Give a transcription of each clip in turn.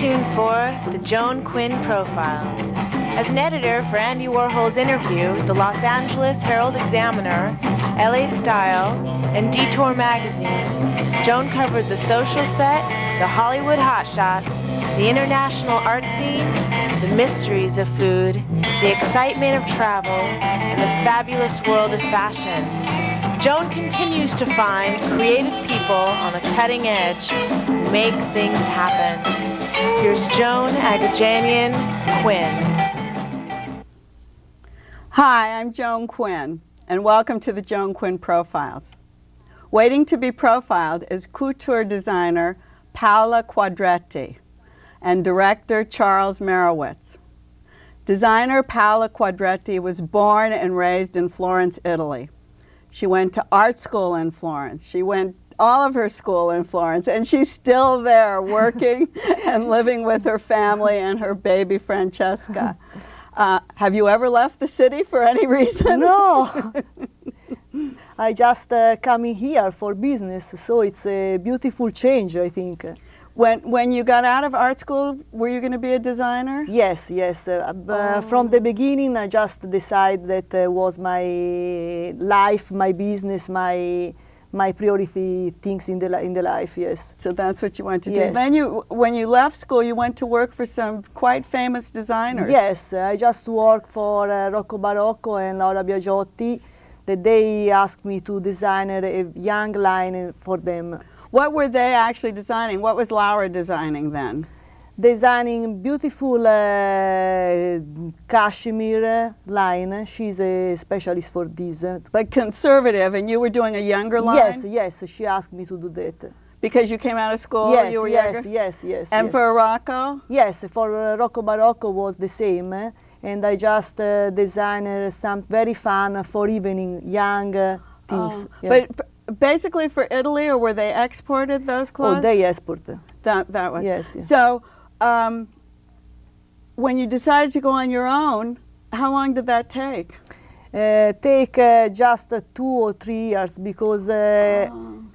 tuned for the Joan Quinn Profiles. As an editor for Andy Warhol's Interview, the Los Angeles Herald-Examiner, LA Style, and Detour magazines, Joan covered the social set, the Hollywood hotshots, the international art scene, the mysteries of food, the excitement of travel, and the fabulous world of fashion. Joan continues to find creative people on the cutting edge who make things happen. Here's Joan Quinn. Hi, I'm Joan Quinn, and welcome to the Joan Quinn Profiles. Waiting to be profiled is couture designer Paola Qaudretti and director Charles Marowitz. Designer Paola Qaudretti was born and raised in Florence, Italy. She went to art school in Florence. She went all of her school in Florence, and she's still there working and living with her family and her baby Francesca. Have you ever left the city for any reason? No. I just coming here for business, so it's a beautiful change, I think. When you got out of art school, were you going to be a designer? Yes. From the beginning, I just decided that was my life, my business, my priority things in the life. Yes. So that's what you want to do. Yes. Then when you left school, you went to work for some quite famous designers. Yes, I just worked for Rocco Barocco and Laura Biagiotti. That they asked me to design a young line for them. What were they actually designing? What was Laura designing then? Designing beautiful cashmere line. She's a specialist for this. Like conservative, and you were doing a younger line? Yes. She asked me to do that. Because you came out of school, Yes, you were younger? Yes. And for Rocco? Yes, for Rocco Barocco was the same. And I just designed some very fun for evening, young things. Oh. Yeah. But basically for Italy, or were they exported, those clothes? Oh, they export. That was. Yes. So when you decided to go on your own, how long did that take? Take just 2 or 3 years, because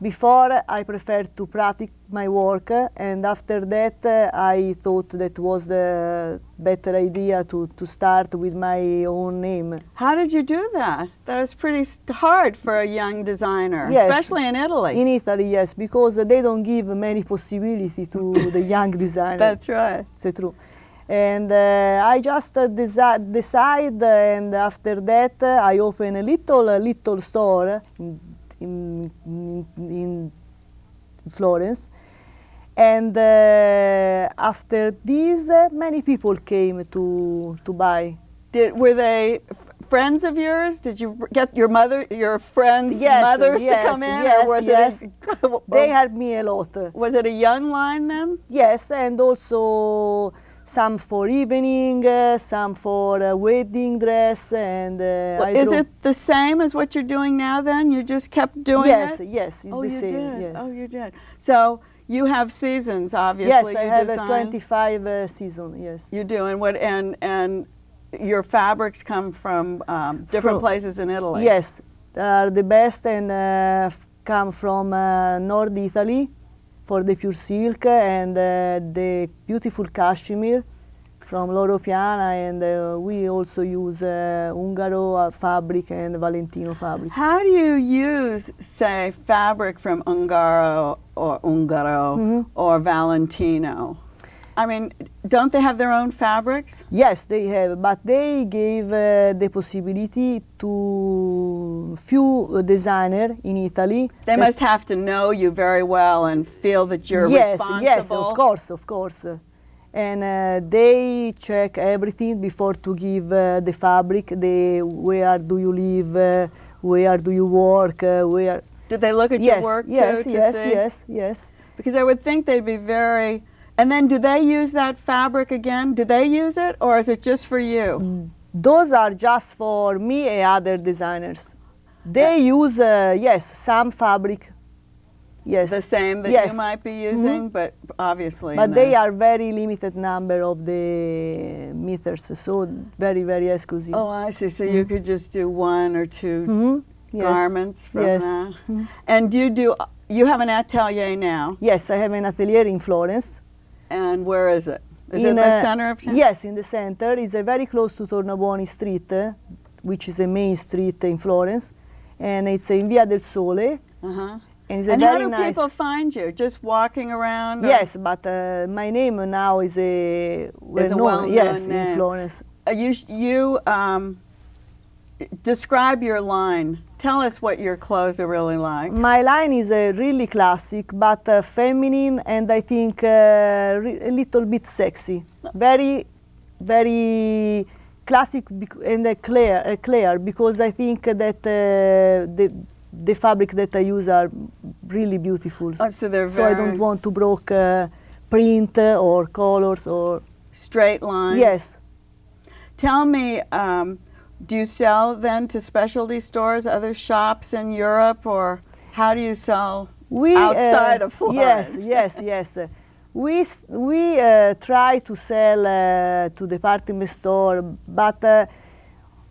before I preferred to practice my work, and after that I thought that was a better idea to start with my own name. How did you do that? That was pretty hard for a young designer, Yes. especially in Italy. In Italy, yes, because they don't give many possibilities to the young designer. That's right. It's true. And I just decide, and after that I open a little store in Florence. And after this, many people came to buy. Were they friends of yours? Did you get your friends' mothers to come in? Yes, or was yes. It They helped me a lot. Was it a young line then? Yes, and also some for evening, some for wedding dress, and Is it the same as what you're doing now then? You just kept doing it? Yes, it's the same. Did. Yes. Oh, you did. So you have seasons, obviously. Yes, I you have design. a 25 season. Yes. You do, and your fabrics come from different places in Italy. Yes, the best, and come from North Italy for the pure silk, and the beautiful cashmere from Loro Piana, and we also use Ungaro fabric and Valentino fabric. How do you use, say, fabric from Ungaro or Valentino? I mean, don't they have their own fabrics? Yes, they have, but they gave the possibility to few designers in Italy. They must have to know you very well and feel that you're responsible. Yes, of course. And they check everything before to give the fabric, where do you live, where do you work, where. Did they look at your work too to see? Yes. Because I would think they'd be very. And then do they use that fabric again? Do they use it, or is it just for you? Those are just for me and other designers. They use, some fabric. Yes. The same that you might be using, but obviously. But they are very limited number of the meters, so very, very exclusive. Oh, I see. So you could just do 1 or 2 garments from that. And you have an atelier now? Yes, I have an atelier in Florence. And where is it? Is it in the center of town? Yes, in the center. It's very close to Tornabuoni Street, which is a main street in Florence. And it's in Via del Sole. Uh-huh. And it's And a how very do nice. people find you? Just walking around? or- Yes, but my name now is a well-known yes, name. in Florence. You describe your line. Tell us what your clothes are really like. My line is really classic, but feminine, and I think a little bit sexy. Very, very classic and clear, because I think that the fabric that I use are really beautiful. Oh, so they're So I very don't want to broke print or colors or. straight lines. Yes. Tell me, do you sell then to specialty stores, other shops in Europe, or how do you sell outside of Florence? Yes. We try to sell to department store, but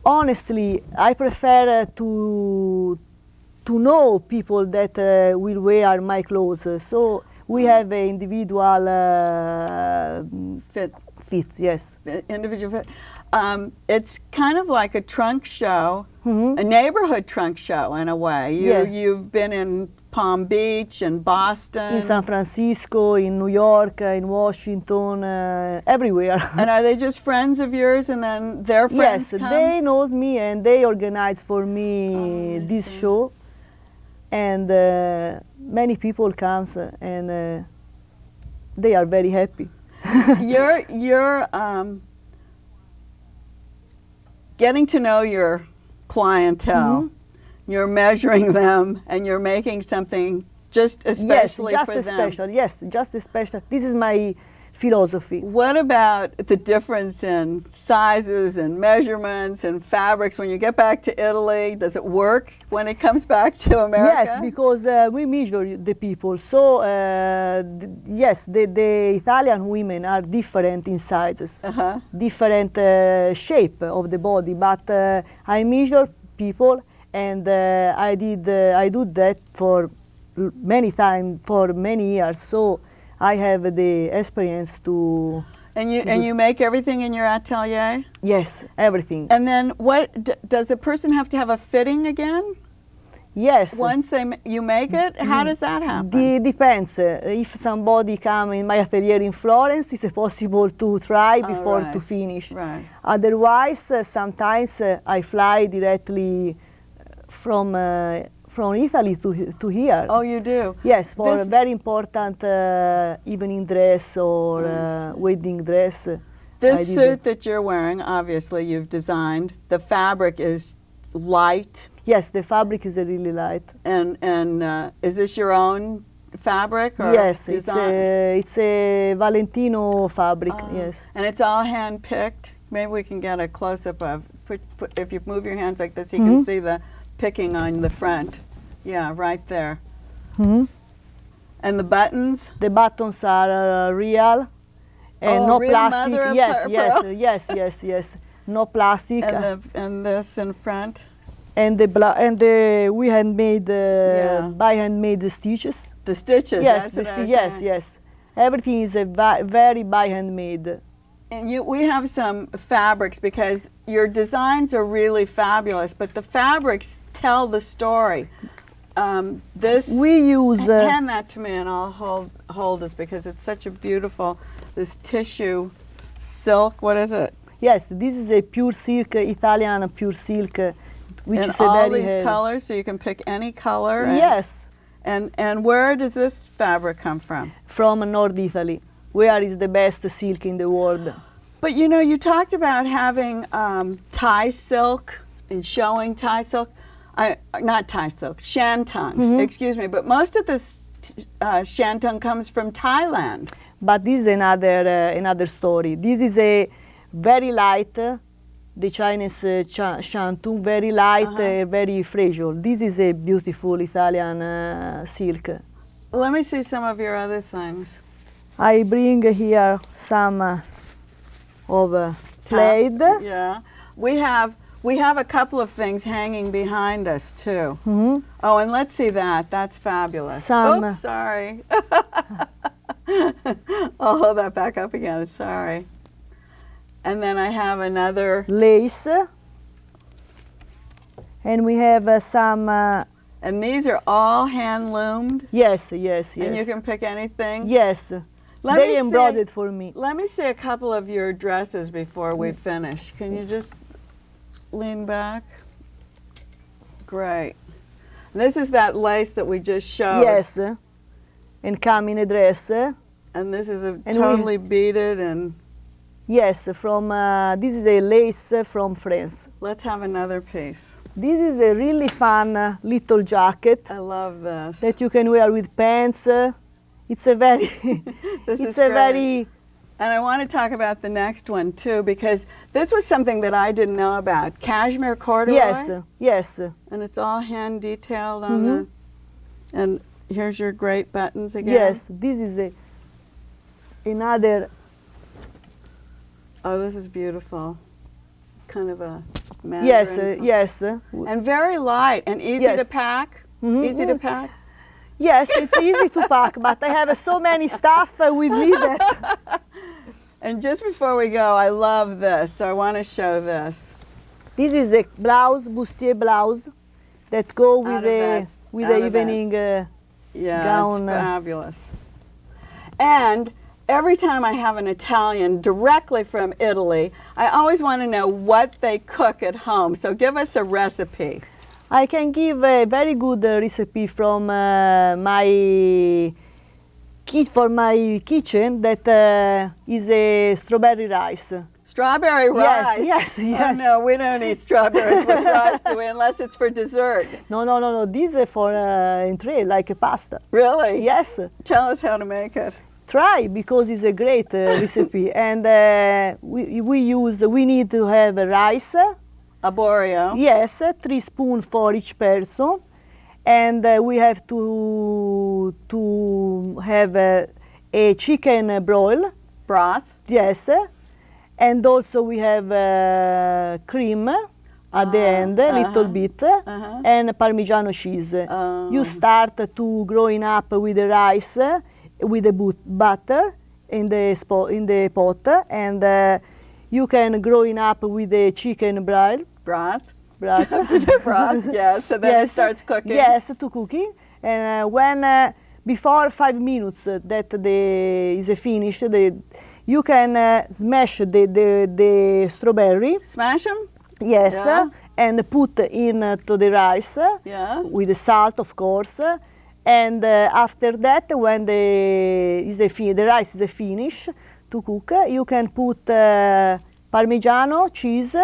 honestly, I prefer to know people that will wear my clothes. So we have a individual fits. Yes. Individual fit. It's kind of like a trunk show, Mm-hmm. a neighborhood trunk show in a way. Yeah. You've been in Palm Beach and Boston. In San Francisco, in New York, in Washington, everywhere. And are they just friends of yours, and then their friends Yes, come? they knows me and they organize for me I this see. show, and many people comes and they are very happy. You're getting to know your clientele. Mm-hmm. You're measuring them, and you're making something just especially yes, for just them. special. Yes, just special. This is my philosophy. What about the difference in sizes and measurements and fabrics when you get back to Italy? Does it work when it comes back to America? Yes, because we measure the people. So yes, the Italian women are different in sizes, different shape of the body. But I measure people, and I do that for many times, for many years. So I have the experience to. And you make everything in your atelier? Yes, everything. And then what does a person have to have a fitting again? Yes. Once you make it, how does that happen? Depends. If somebody come in my atelier in Florence, it's possible to try before right. to finish. Right. Otherwise, sometimes I fly directly from Italy to here. Oh, you do? Yes, for This- a very important evening dress or wedding dress. I This did suit it. that you're wearing, obviously you've designed. The fabric is light, Yes, the fabric is really light. and is this your own fabric or Yes, design? it's a Valentino fabric. Yes. And it's all hand picked. Maybe we can get a close up of. If you move your hands like this, you can see the picking on the front. Yeah, right there. Mhm. And the buttons. The buttons are real and Oh, no real plastic. mother of Yes, pearl. yes. No plastic. And this in front. And we handmade by handmade stitches. The stitches. Yes, that's what I was saying. yes. Everything is very by handmade. And we have some fabrics because your designs are really fabulous, but the fabrics tell the story. This We use hand that to me, and I'll hold this because it's such a beautiful this tissue silk. What is it? yes. This is a pure silk, Italian pure silk, which In is a all very these heavy. colors, so you can pick any color. And, Yes, And where does this fabric come from? from North Italy, where is the best silk in the world. But you know, you talked about having Thai silk and showing Thai silk. Not Thai silk, shantung, excuse me. But most of this shantung comes from Thailand. But this is another story. This is a very light, the Chinese shantung, very light, very fragile. This is a beautiful Italian silk. Let me see some of your other things. I bring here some of plaid. Yeah, we have a couple of things hanging behind us too. Mhm. Oh, and let's see that. That's fabulous. Some- Oops, sorry. I'll hold that back up again. Sorry. And then I have another. Lace. And we have some. And these are all hand loomed? Yes, yes, yes. And you can pick anything? Yes. They embroidered for me. Let me see a couple of your dresses before we finish. Can you just lean back? Great. This is that lace that we just showed. Yes. And come in a dress. And this is totally beaded and. Yes, from this is a lace from France. Let's have another piece. This is a really fun little jacket. I love this. That you can wear with pants. It's a very, very. And I want to talk about the next one too, because this was something that I didn't know about. Cashmere corduroy. Yes, yes. And it's all hand detailed on the. And here's your great buttons again. Yes, this is another. Oh, this is beautiful. Kind of a mandarin. Yes, yes. And very light and easy to pack. Easy to pack. Yes, it's easy to pack, but I have so many stuff with me that. And just before we go, I love this, so I want to show this. This is a blouse, bustier blouse, that go with the evening gown. Yeah, it's fabulous. And every time I have an Italian directly from Italy, I always want to know what they cook at home. So give us a recipe. I can give a very good recipe from my kitchen that is a strawberry rice. Strawberry rice? Yes, yes. Oh, no, we don't eat strawberries with rice, do we? Unless it's for dessert. No. This is for entree, like a pasta. Really? Yes. Tell us how to make it. Try, because it's a great recipe. And we need to have rice. Arborio. Yes, 3 spoons for each person. And we have to have a chicken broil. Broth. Yes. And also we have cream at the end, a little bit, and Parmigiano cheese. You start to growing up with the rice, with the butter in the pot, and you can growing up with the chicken broth. Broth. Broth. Yes, so then it starts cooking. Yes, to cooking. And when before 5 minutes that is finished, you can smash the strawberry. Smash them? Yes, Yeah. and put into the rice with the salt, of course. And after that, when the rice is finished to cook, you can put Parmigiano cheese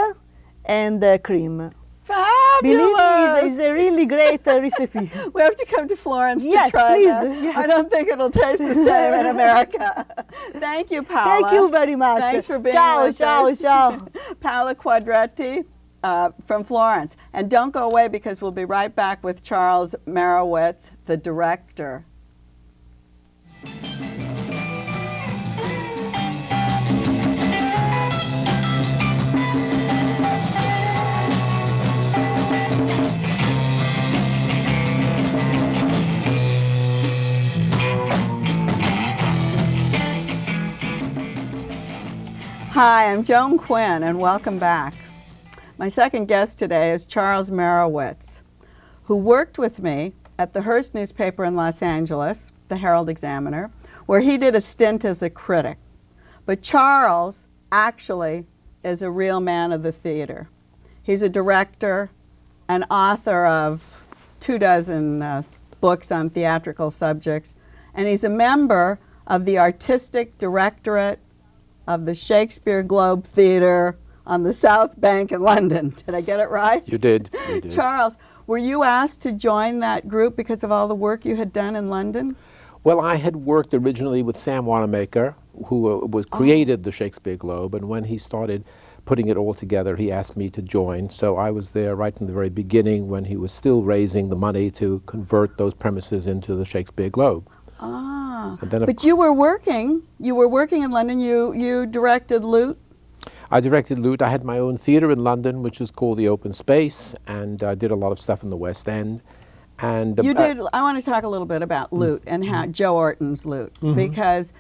and cream. Fabulous! Believe me, it's a really great recipe. We have to come to Florence to Yes, try please, that. yes. I don't think it'll taste the same in America. Thank you, Paola. Thank you very much. Thanks for being ciao, with ciao, us. ciao. Paola Qaudretti from Florence. And don't go away, because we'll be right back with Charles Marowitz, the director. Hi, I'm Joan Quinn, and welcome back. My second guest today is Charles Marowitz, who worked with me at the Hearst newspaper in Los Angeles, the Herald Examiner, where he did a stint as a critic. But Charles actually is a real man of the theater. He's a director, an author of 24 books on theatrical subjects, and he's a member of the Artistic Directorate of the Shakespeare Globe Theatre on the South Bank in London. Did I get it right? You did. You did. Charles, were you asked to join that group because of all the work you had done in London? Well, I had worked originally with Sam Wanamaker, who created the Shakespeare Globe, and when he started putting it all together, he asked me to join. So I was there right from the very beginning when he was still raising the money to convert those premises into the Shakespeare Globe. Ah, And then but you were working in London. You directed Loot. I directed Loot. I had my own theatre in London, which is called the Open Space, and I did a lot of stuff in the West End. And You did. I want to talk a little bit about Lute and how Joe Orton's Lute, because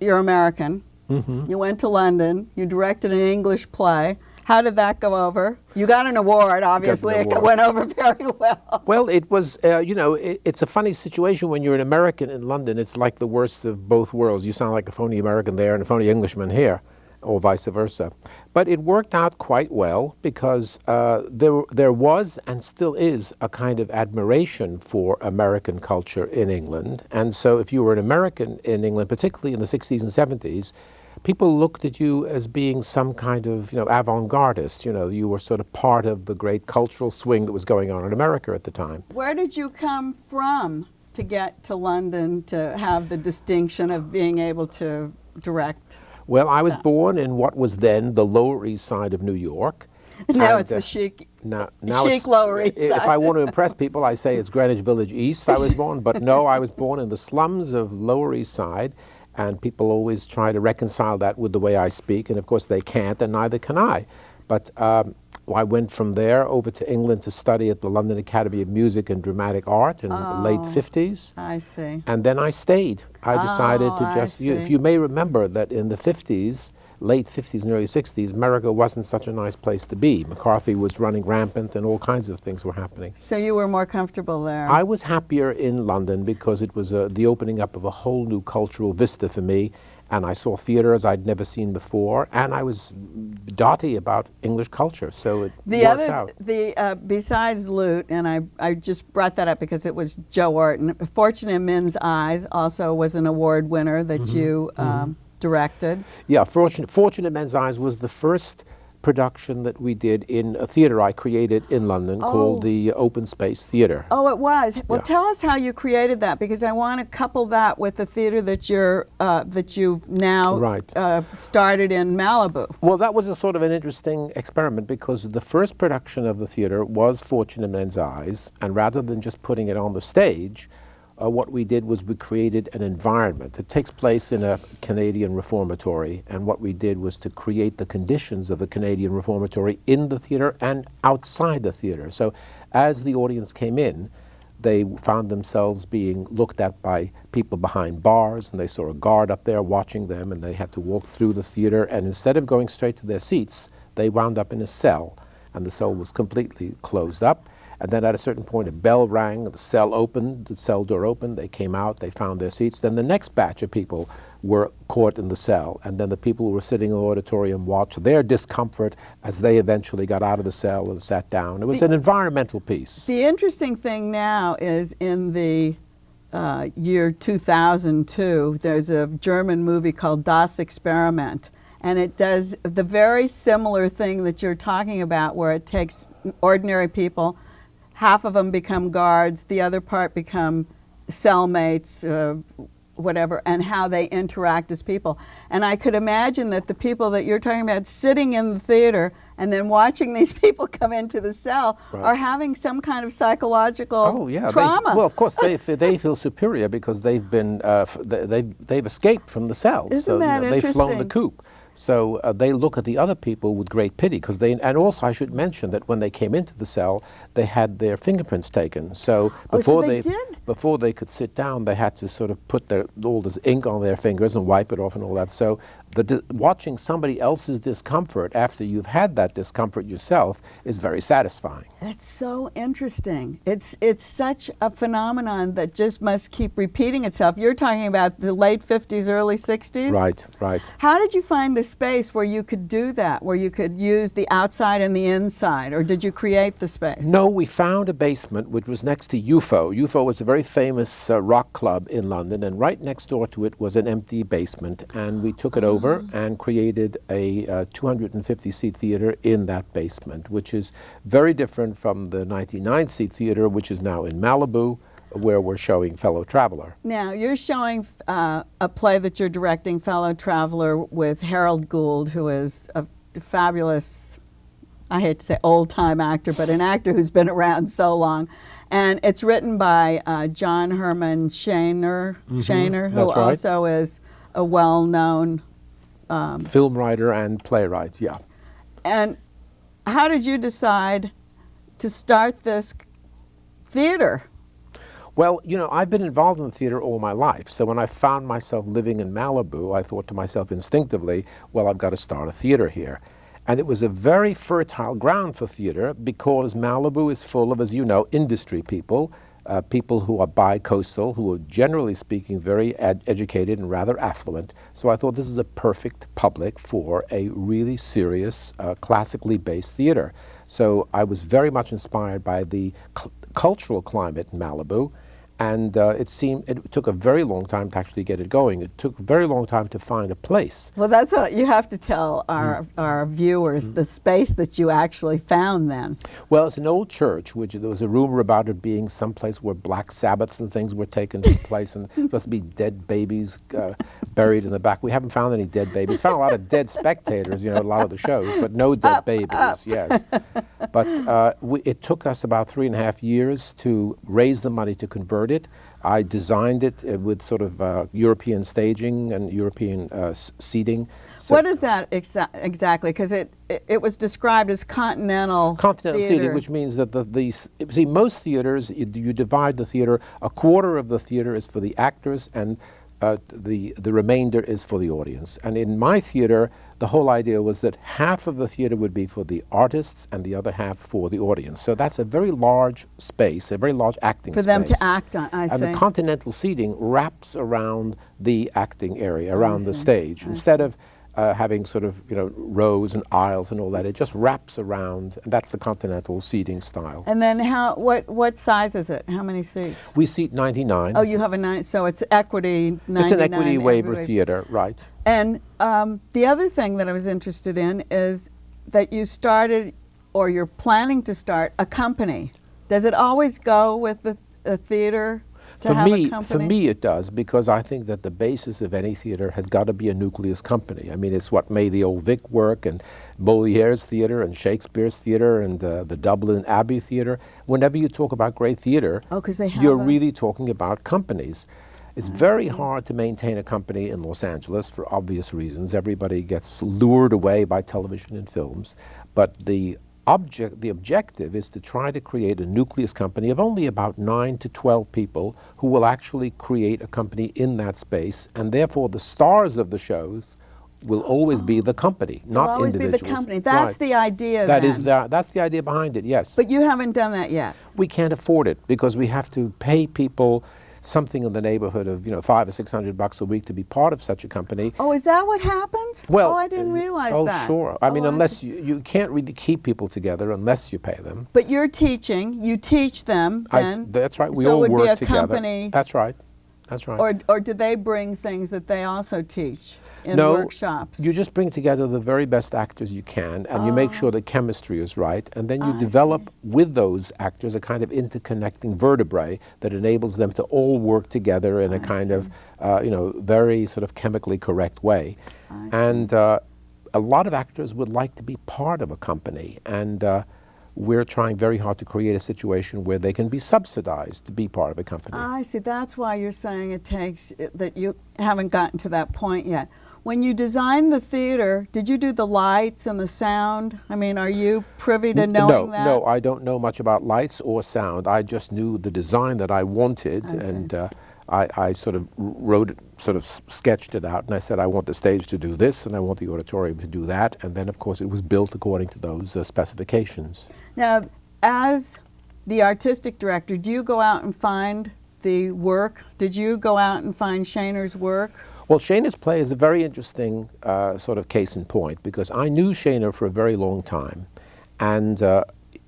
you're American. You went to London. You directed an English play. How did that go over? You got an award, obviously. It went over very well. Well, it was, it's a funny situation when you're an American in London. It's like the worst of both worlds. You sound like a phony American there and a phony Englishman here, or vice versa. But it worked out quite well because there was and still is a kind of admiration for American culture in England. And so if you were an American in England, particularly in the 60s and 70s, people looked at you as being some kind of, avant-gardist. You were sort of part of the great cultural swing that was going on in America at the time. Where did you come from to get to London to have the distinction of being able to direct? Well, I was born in what was then the Lower East Side of New York. Now it's the chic Lower East Side. If I want to impress people, I say it's Greenwich Village East I was born. But no, I was born in the slums of Lower East Side. And people always try to reconcile that with the way I speak, and of course they can't, and neither can I. But I went from there over to England to study at the London Academy of Music and Dramatic Art in the late 50s. I see. And then I stayed. I decided to just, if you may remember that in the 50s, late 50s and early 60s, America wasn't such a nice place to be. McCarthy was running rampant and all kinds of things were happening. So you were more comfortable there? I was happier in London because it was the opening up of a whole new cultural vista for me, and I saw theaters I'd never seen before, and I was dotty about English culture, so it worked out. Besides Lute, and I just brought that up because it was Joe Orton, Fortune in Men's Eyes also was an award winner that you directed. Yeah, Fortune in Men's Eyes was the first production that we did in a theater I created in London called the Open Space Theater. Oh, it was. Well, tell us how you created that, because I want to couple that with the theater that you've now started in Malibu. Well, that was a sort of an interesting experiment because the first production of the theater was Fortune in Men's Eyes, and rather than just putting it on the stage, what we did was we created an environment. It takes place in a Canadian reformatory, and what we did was to create the conditions of the Canadian reformatory in the theater and outside the theater. So as the audience came in, they found themselves being looked at by people behind bars, and they saw a guard up there watching them, and they had to walk through the theater, and instead of going straight to their seats, they wound up in a cell, and the cell was completely closed up. And then at a certain point, a bell rang, the cell opened, the cell door opened, they came out, they found their seats. Then the next batch of people were caught in the cell, and then the people who were sitting in the auditorium watched their discomfort as they eventually got out of the cell and sat down. It was an environmental piece. The interesting thing now is in the year 2002, there's a German movie called Das Experiment, and it does the very similar thing that you're talking about, where it takes ordinary people, half of them become guards, the other part become cellmates, whatever, and how they interact as people. And I could imagine that the people that you're talking about sitting in the theater and then watching these people come into the cell are having some kind of psychological trauma. Well, of course, they feel superior because they've been they've escaped from the cell. Isn't that interesting? They've flown the coop. So they look at the other people with great pity, because and also I should mention that when they came into the cell, they had their fingerprints taken. So before they could sit down, they had to sort of put all this ink on their fingers and wipe it off and all that. So watching somebody else's discomfort after you've had that discomfort yourself is very satisfying. That's so interesting. It's such a phenomenon that just must keep repeating itself. You're talking about the late 50s, early 60s? Right. How did you find the space where you could do that, where you could use the outside and the inside, or did you create the space? No, we found a basement which was next to UFO. UFO was a very famous rock club in London, and right next door to it was an empty basement, and we took it over and created a 250-seat theater in that basement, which is very different from the 99-seat theater, which is now in Malibu, where we're showing Fellow Traveler. Now, you're showing a play that you're directing, Fellow Traveler, with Harold Gould, who is a fabulous, I hate to say old-time actor, but an actor who's been around so long. And it's written by John Herman Shaner, who also is a well-known film writer and playwright, yeah. And how did you decide to start this theater? Well, you know, I've been involved in the theater all my life. So when I found myself living in Malibu, I thought to myself instinctively, well, I've got to start a theater here. And it was a very fertile ground for theater because Malibu is full of, as you know, industry people, people who are bi-coastal, who are generally speaking very educated and rather affluent. So I thought this is a perfect public for a really serious, classically based theater. So I was very much inspired by the cultural climate in Malibu. And it took a very long time to actually get it going. It took a very long time to find a place. Well, that's what you have to tell our viewers, the space that you actually found then. Well, it's an old church, which there was a rumor about it being someplace where black Sabbaths and things were taken place, and supposed to be dead babies buried in the back. We haven't found any dead babies. Found a lot of dead spectators, you know, a lot of the shows, but no dead babies, yes. But it took us about 3.5 years to raise the money to convert it. I designed it with sort of European staging and European seating. So what is that exactly? Because it was described as continental theater. seating, which means that see, most theaters, you divide the theater, a quarter of the theater is for the actors and the remainder is for the audience. And in my theater, the whole idea was that half of the theater would be for the artists and the other half for the audience. So that's a very large space, a very large acting space. For them to act on, I see. And the continental seating wraps around the acting area, around the stage. Instead of having sort of, you know, rows and aisles and all that, it just wraps around, and that's the continental seating style. And then what size is it? How many seats? We seat 99. Oh, you have a 9, so it's equity 99. It's an equity waiver theater, right. And the other thing that I was interested in is that you started, or you're planning to start, a company. Does it always go with the theater to have a company? For me it does, because I think that the basis of any theater has got to be a nucleus company. I mean, it's what made the Old Vic work, and Moliere's theater, and Shakespeare's theater, and the Dublin Abbey theater. Whenever you talk about great theater, you're really talking about companies. It's very hard to maintain a company in Los Angeles for obvious reasons. Everybody gets lured away by television and films. But the objective is to try to create a nucleus company of only about 9 to 12 people who will actually create a company in that space. And therefore, the stars of the shows will always be the company, not individuals. Always be the company. That's the idea. That's the idea behind it, yes. But you haven't done that yet. We can't afford it because we have to pay people something in the neighborhood of, you know, $500 or $600 a week to be part of such a company. Oh, is that what happens? Well, I didn't realize that. Oh, sure. I mean, unless you can't really keep people together unless you pay them. But you're teaching. You teach them then. That's right. We so all it would work be a together. Company. That's right. That's right. Or do they bring things that they also teach in no, workshops? You just bring together the very best actors you can, and you make sure the chemistry is right, and then you develop with those actors a kind of interconnecting vertebrae that enables them to all work together in a kind of, you know, very sort of chemically correct way. And a lot of actors would like to be part of a company, and we're trying very hard to create a situation where they can be subsidized to be part of a company. I see. That's why you're saying it takes, that you haven't gotten to that point yet. When you designed the theater, did you do the lights and the sound? I mean, are you privy to knowing that? No, I don't know much about lights or sound. I just knew the design that I wanted, and I sort of wrote it, sort of sketched it out, and I said I want the stage to do this, and I want the auditorium to do that, and then of course it was built according to those specifications. Now, as the artistic director, do you go out and find the work? Did you go out and find Shaner's work? Well, Shaner's play is a very interesting sort of case in point, because I knew Shaner for a very long time, and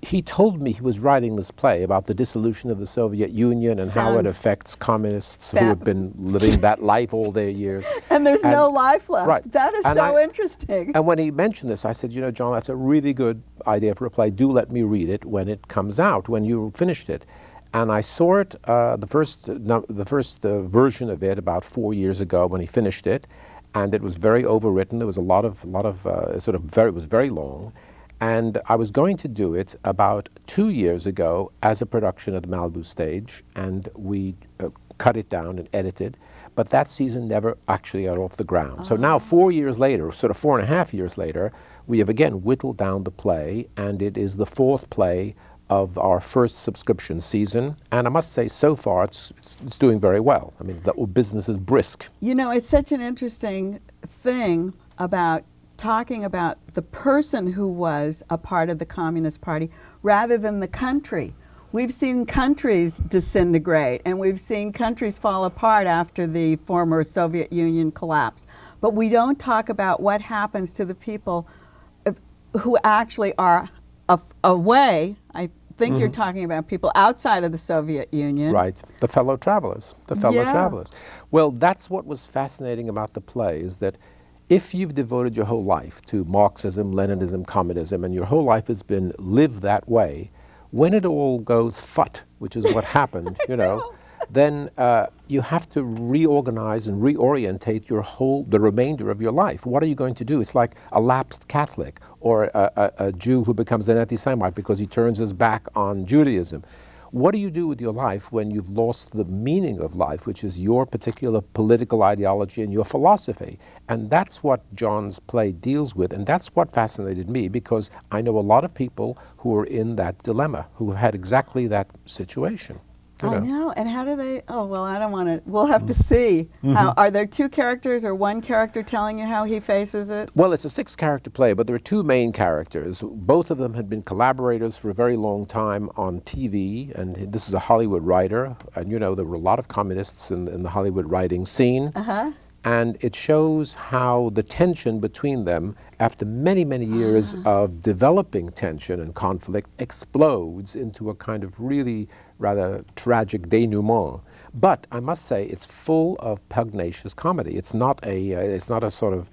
he told me he was writing this play about the dissolution of the Soviet Union and how it affects communists who have been living that life all their years. And there's no life left. Right. That is so interesting. And when he mentioned this, I said, you know, John, that's a really good idea for a play. Do let me read it when it comes out, when you finished it. And I saw it, the first version of it about 4 years ago when he finished it, and it was very overwritten. There was a lot of it was very long. And I was going to do it about 2 years ago as a production at the Malibu stage, and we cut it down and edited, but that season never actually got off the ground. So now 4 years later, sort of 4.5 years later, we have again whittled down the play, and it is the fourth play of our first subscription season, and I must say, so far, it's doing very well. I mean, the business is brisk. You know, it's such an interesting thing about talking about the person who was a part of the Communist Party rather than the country. We've seen countries disintegrate, and we've seen countries fall apart after the former Soviet Union collapsed. But we don't talk about what happens to the people who actually are away. I think you're talking about people outside of the Soviet Union. Right, the fellow travelers, travelers. Well, that's what was fascinating about the play, is that if you've devoted your whole life to Marxism, Leninism, communism, and your whole life has been lived that way, when it all goes phut, which is what happened, you know, then you have to reorganize and reorientate the remainder of your life. What are you going to do? It's like a lapsed Catholic or a Jew who becomes an anti-Semite because he turns his back on Judaism. What do you do with your life when you've lost the meaning of life, which is your particular political ideology and your philosophy? And that's what John's play deals with, and that's what fascinated me, because I know a lot of people who are in that dilemma, who have had exactly that situation. I know, and how do they, oh, well, I don't want to, we'll have to see. How, are there two characters or one character telling you how he faces it? Well, it's a 6-character play, but there are 2 main characters. Both of them had been collaborators for a very long time on TV, and this is a Hollywood writer, and you know, there were a lot of communists in the Hollywood writing scene. And it shows how the tension between them, after many, many years of developing tension and conflict, explodes into a kind of really rather tragic denouement. But I must say, it's full of pugnacious comedy. It's not a sort of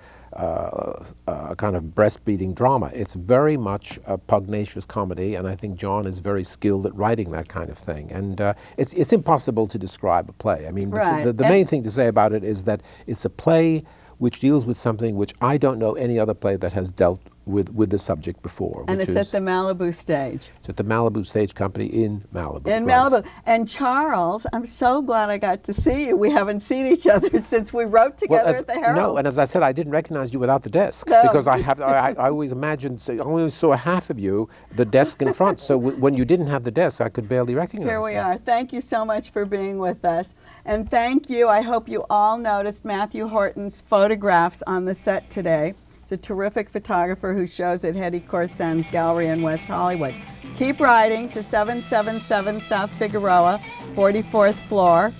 kind of breast-beating drama. It's very much a pugnacious comedy, and I think John is very skilled at writing that kind of thing. And it's impossible to describe a play. I mean, the main thing to say about it is that it's a play which deals with something which I don't know any other play that has dealt with the subject before. And it's at the Malibu Stage. It's at the Malibu Stage Company in Malibu. In Malibu. And Charles, I'm so glad I got to see you. We haven't seen each other since we wrote together at the Herald. No, and as I said, I didn't recognize you without the desk. No. Because I always imagined, I only saw half of you, the desk in front. So when you didn't have the desk, I could barely recognize you. Here we are. Thank you so much for being with us. And thank you. I hope you all noticed Matthew Horton's photographs on the set today. He's a terrific photographer who shows at Hetty Corsen's Gallery in West Hollywood. Keep writing to 777 South Figueroa, 44th floor,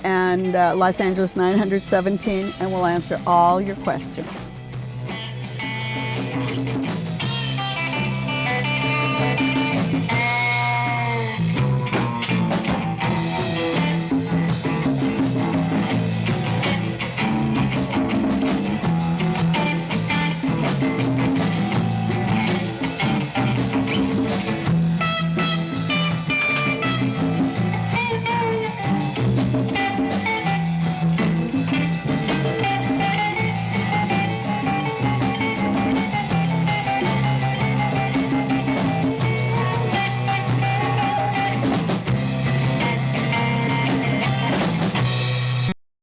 and Los Angeles 917, and we'll answer all your questions.